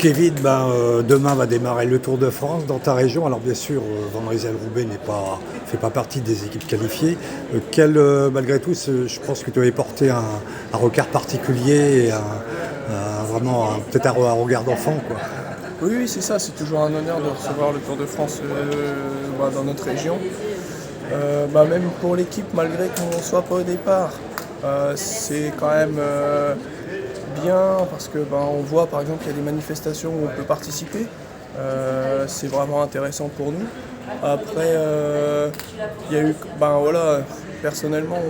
Kevin, demain va démarrer le Tour de France dans ta région. Alors bien sûr, Van Rysel-Roubaix fait pas partie des équipes qualifiées. Malgré tout, je pense que tu avais porté un regard particulier, et peut-être un regard d'enfant, quoi. Oui, oui, c'est ça, c'est toujours un honneur de recevoir le Tour de France dans notre région. Même pour l'équipe, malgré qu'on ne soit pas au départ, c'est quand même bien parce que on voit par exemple qu'il y a des manifestations où on peut participer. C'est vraiment intéressant pour nous. Après, il y a eu, personnellement,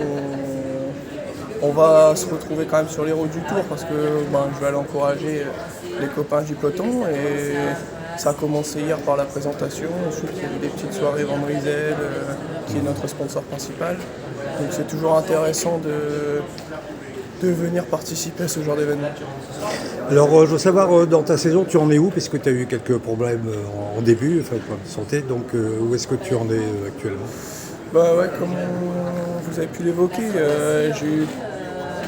on va se retrouver quand même sur les routes du Tour parce que je vais aller encourager les copains du peloton et ça a commencé hier par la présentation. Ensuite, il y a eu des petites soirées Van Rysel qui est notre sponsor principal. Donc c'est toujours intéressant de venir participer à ce genre d'événement. Alors je veux savoir, dans ta saison, tu en es où? Puisque tu as eu quelques problèmes en début, problèmes de santé. Donc où est-ce que tu en es actuellement? Comme vous avez pu l'évoquer, j'ai eu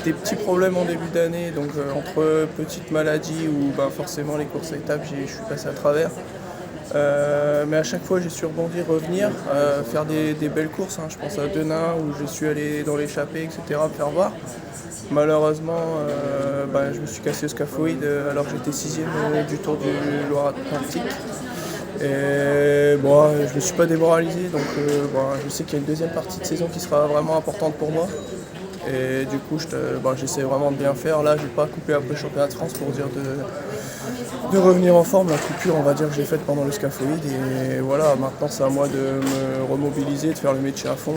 des petits problèmes en début d'année, donc entre petites maladies où forcément les courses à étapes, je suis passé à travers. Mais à chaque fois j'ai su rebondir, revenir, faire des belles courses. Je pense à Denain où je suis allé dans l'échappée, etc., me faire voir. Malheureusement, je me suis cassé le scaphoïde alors que j'étais 6e du Tour du Loire-Atlantique. Et je me suis pas démoralisé, donc je sais qu'il y a une deuxième partie de saison qui sera vraiment importante pour moi. Et du coup, j'essaie vraiment de bien faire. Là, j'ai pas coupé après le championnat de France pour dire de revenir en forme. La coupure, on va dire que j'ai faite pendant le scaphoïde. Et voilà, maintenant, c'est à moi de me remobiliser, de faire le métier à fond.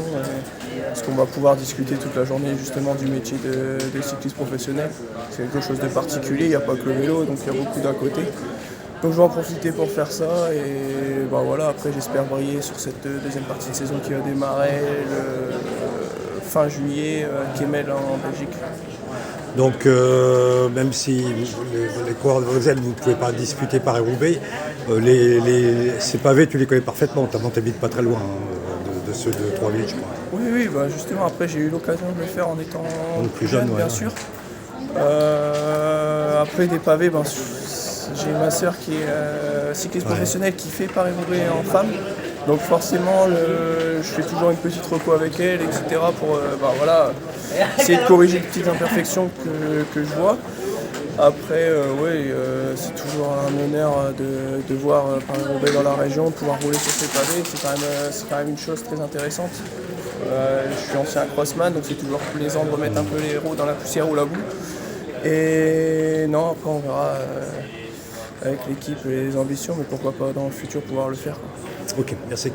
Parce qu'on va pouvoir discuter toute la journée justement du métier de cycliste professionnel. C'est quelque chose de particulier, il n'y a pas que le vélo, donc il y a beaucoup d'à côté. Donc je vais en profiter pour faire ça et après j'espère briller sur cette deuxième partie de saison qui va démarrer fin juillet à Kemmel en Belgique. Donc même si les coureurs de Van Rysel, vous ne pouvez pas disputer Paris-Roubaix, ces pavés tu les connais parfaitement, notamment tu n'habites pas très loin de ceux de Trois-Villes, je crois. Oui, justement après j'ai eu l'occasion de le faire en étant plus jeune, bien sûr. Après des pavés, j'ai ma sœur qui est cycliste professionnelle qui fait Paris-Roubaix en femme. Donc forcément, je fais toujours une petite reco avec elle, etc. pour essayer de corriger les petites imperfections que je vois. Après, c'est toujours un honneur de voir Paris-Roubaix dans la région, de pouvoir rouler sur ces pavés. C'est quand même une chose très intéressante. Je suis ancien crossman, donc c'est toujours plaisant de remettre un peu les roues dans la poussière ou la boue. Et non, après on verra avec l'équipe et les ambitions, mais pourquoi pas dans le futur pouvoir le faire. Ok, merci.